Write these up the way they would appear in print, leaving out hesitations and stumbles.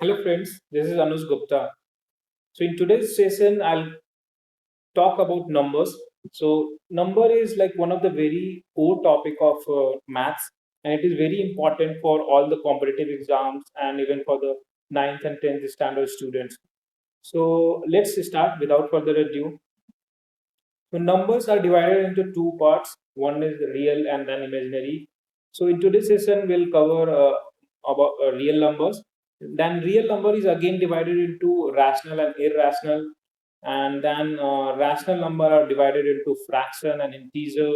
Hello friends, this is Anuj Gupta. So in today's session, I'll talk about numbers. So number is like one of the very core topic of maths, and it is very important for all the competitive exams and even for the ninth and 10th standard students. So let's start without further ado. So numbers are divided into two parts. One is real and then imaginary. So in today's session, we'll cover about real numbers. Then real number is again divided into rational and irrational, and then rational number are divided into fraction and integer.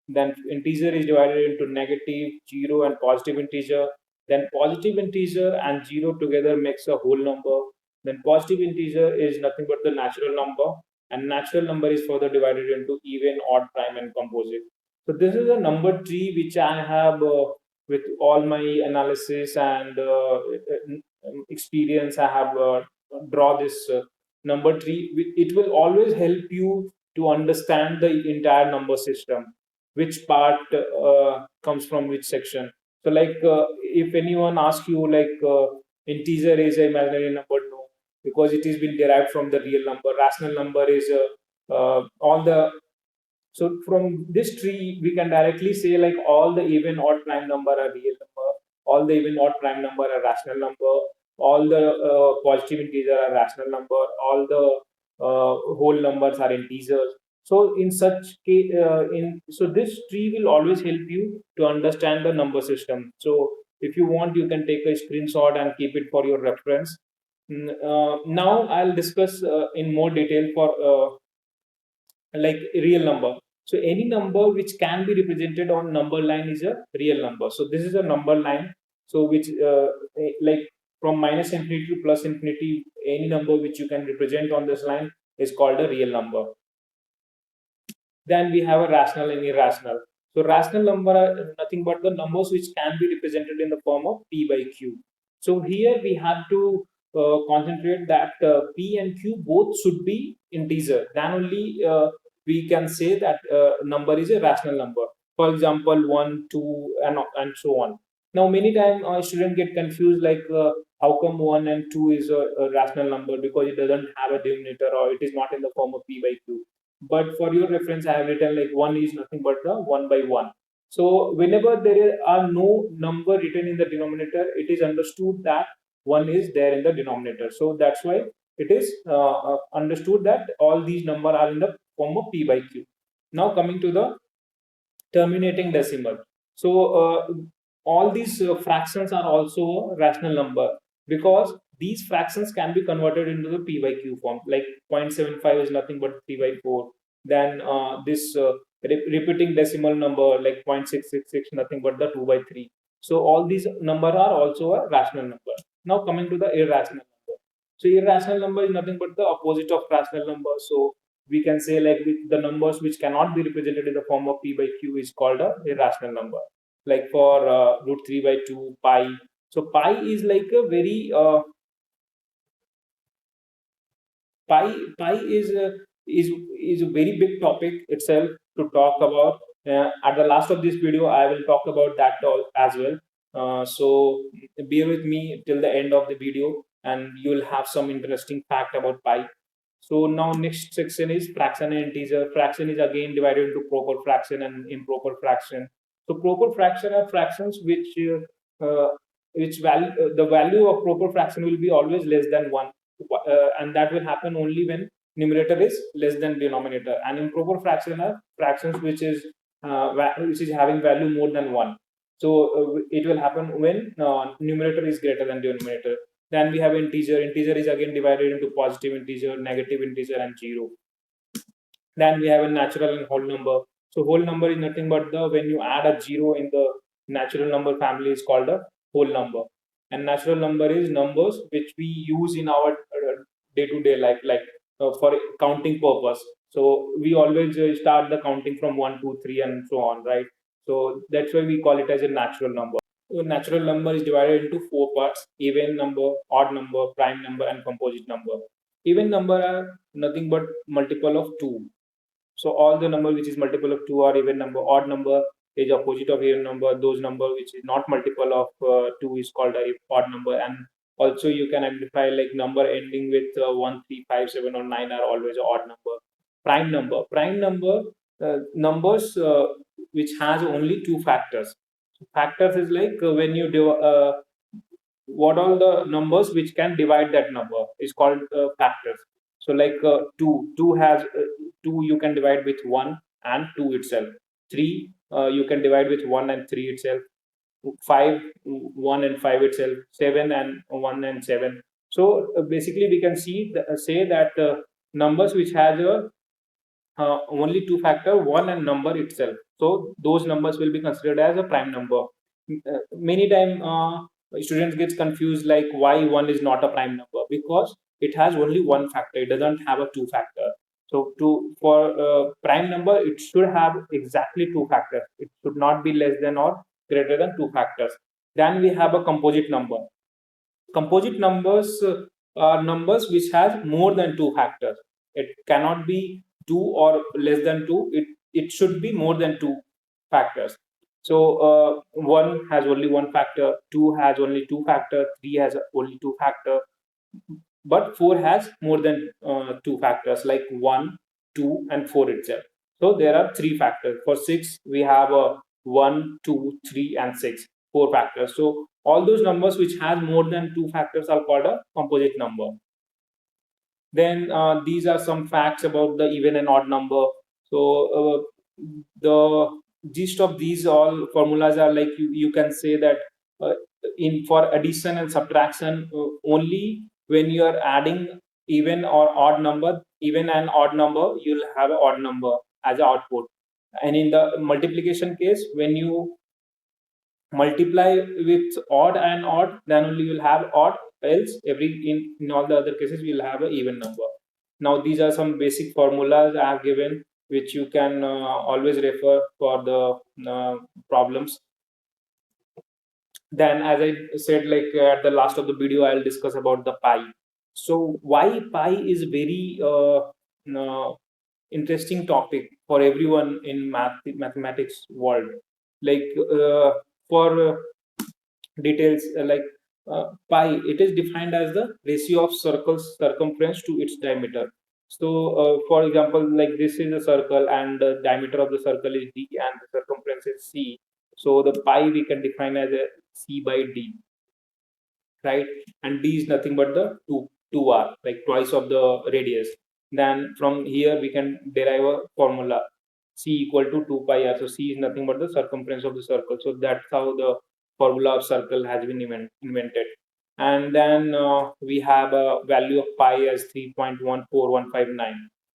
Then integer is divided into negative, zero, and positive integer. Then positive integer and zero together makes a whole number. Then positive integer is nothing but the natural number, and natural number is further divided into even, odd, prime, and composite. So this is a number tree which I have with all my analysis and experience. I have draw this number tree. It will always help you to understand the entire number system, which part comes from which section. So like if anyone asks you like integer is an imaginary number, no, because it has been derived from the real number. Rational number is all the, so from this tree we can directly say like all the even, odd, prime number are real number, all the even, odd, prime number are rational number, all the positive integer are rational number, all the whole numbers are integers. So in such case, so this tree will always help you to understand the number system. So if you want, you can take a screenshot and keep it for your reference. Now I'll discuss in more detail for like real number. So any number which can be represented on number line is a real number. So this is a number line. So which like from minus infinity to plus infinity, any number which you can represent on this line is called a real number. Then we have a rational and irrational. So rational number are nothing but the numbers which can be represented in the form of p by q. So here we have to concentrate that p and q both should be integer. Then only we can say that number is a rational number. For example, 1, 2, and so on. Now, many times a student get confused like how come 1 and 2 is a rational number because it doesn't have a denominator or it is not in the form of p by q. But for your reference, I have written like 1 is nothing but the 1 by 1. So whenever are no number written in the denominator, it is understood that 1 is there in the denominator. So that's why it is understood that all these numbers are in the form of p by q. Now coming to the terminating decimal. So all these fractions are also a rational number because these fractions can be converted into the p by q form. Like 0.75 is nothing but p by 4. Then this repeating decimal number like 0.666 nothing but the 2 by 3. So all these number are also a rational number. Now coming to the irrational number. So irrational number is nothing but the opposite of rational number. So we can say like the numbers which cannot be represented in the form of p by q is called a irrational number. Like for root 3 by 2, pi. So pi is like a very pi is a very big topic itself to talk about. At the last of this video, I will talk about that as well. So bear with me till the end of the video, and you will have some interesting fact about pi. So now next section is fraction and integer. Fraction is again divided into proper fraction and improper fraction. So proper fraction are fractions which value the value of proper fraction will be always less than one, and that will happen only when numerator is less than denominator. And improper fraction are fractions which is having value more than one. So it will happen when numerator is greater than denominator. Then we have integer. Integer is again divided into positive integer, negative integer, and zero. Then we have a natural and whole number. So whole number is nothing but the when you add a zero in the natural number family is called a whole number. And natural number is numbers which we use in our day-to-day life, like for counting purpose. So we always start the counting from 1, 2, 3, and so on, right? So that's why we call it as a natural number. So natural number is divided into four parts: even number, odd number, prime number, and composite number. Even number are nothing but multiple of 2. So all the number which is multiple of 2 are even number. Odd number is opposite of even number. Those number which is not multiple of 2 is called a odd number, and Also, you can identify like number ending with 1, 3, 5, 7, or 9 are always an odd number. Prime number, numbers which has only two factors. Factors is like when you do what all the numbers which can divide that number is called factors. So like 2 has 2 you can divide with 1 and 2 itself. 3 you can divide with 1 and 3 itself. 5 1 and 5 itself. 7 and 1 and 7. So basically we can say that numbers which has a only two factor, one and number itself, so those numbers will be considered as a prime number. Many time students gets confused like why one is not a prime number, because it has only one factor, it doesn't have a two factor. So to for prime number it should have exactly two factors, it should not be less than or greater than two factors. Then we have a composite number. Composite numbers are numbers which has more than two factors. It cannot be two or less than two. It should be more than two factors. So one has only one factor, two has only two factor, three has only two factor, but four has more than two factors like one, two, and four itself. So there are three factors. For six, we have a one, two, three, and six, four factors. So all those numbers which has more than two factors are called a composite number. Then these are some facts about the even and odd number. So the gist of these all formulas are like you can say that uh, in for addition and subtraction, only when you are adding even or odd number, even and odd number, you'll have an odd number as an output. And in the multiplication case, when you multiply with odd and odd, then only you'll have odd, else in all the other cases you'll have an even number. Now these are some basic formulas I have given, which you can always refer for the problems. Then as I said, like at the last of the video I'll discuss about the pi. So why pi is very uh, interesting topic for everyone in mathematics world. Like for details, pi, it is defined as the ratio of circle's circumference to its diameter. So for example, like this is a circle and the diameter of the circle is d and the circumference is c. So the pi we can define as a c by d, right? And d is nothing but the 2r, like twice of the radius. Then from here we can derive a formula, c equal to 2 pi r. So c is nothing but the circumference of the circle. So that's how the formula of circle has been invented. And then we have a value of pi as 3.14159.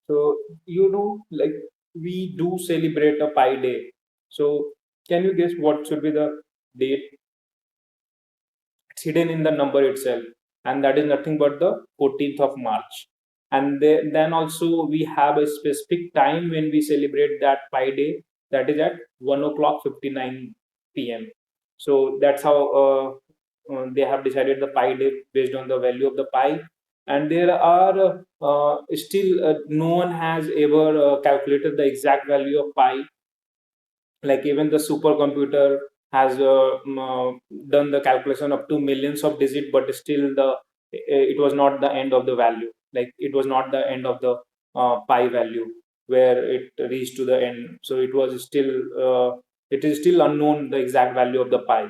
So you know, like we do celebrate a pi day. So can you guess what should be the date? It's hidden in the number itself, and that is nothing but the 14th of March. And then also we have a specific time when we celebrate that pi day, that is at 1 o'clock 59 p.m. So that's how they have decided the pi day based on the value of the pi. And there are still no one has ever calculated the exact value of pi. Like even the supercomputer has done the calculation up to millions of digits, but still it was not the end of the value, like it was not the end of the pi value where it reached to the end. So it is still unknown the exact value of the pi.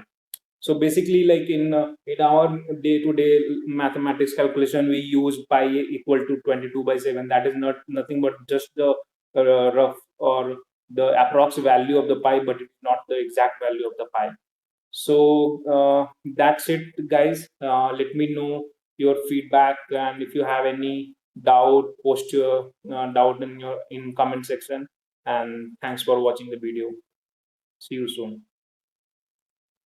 So basically, like in our day to day mathematics calculation, we use pi equal to 22 by 7. That is not nothing but just the rough or the approx value of the pi, but it's not the exact value of the pi. So that's it, guys. Let me know your feedback, and if you have any doubt, post your doubt in comment section. And thanks for watching the video. See you soon.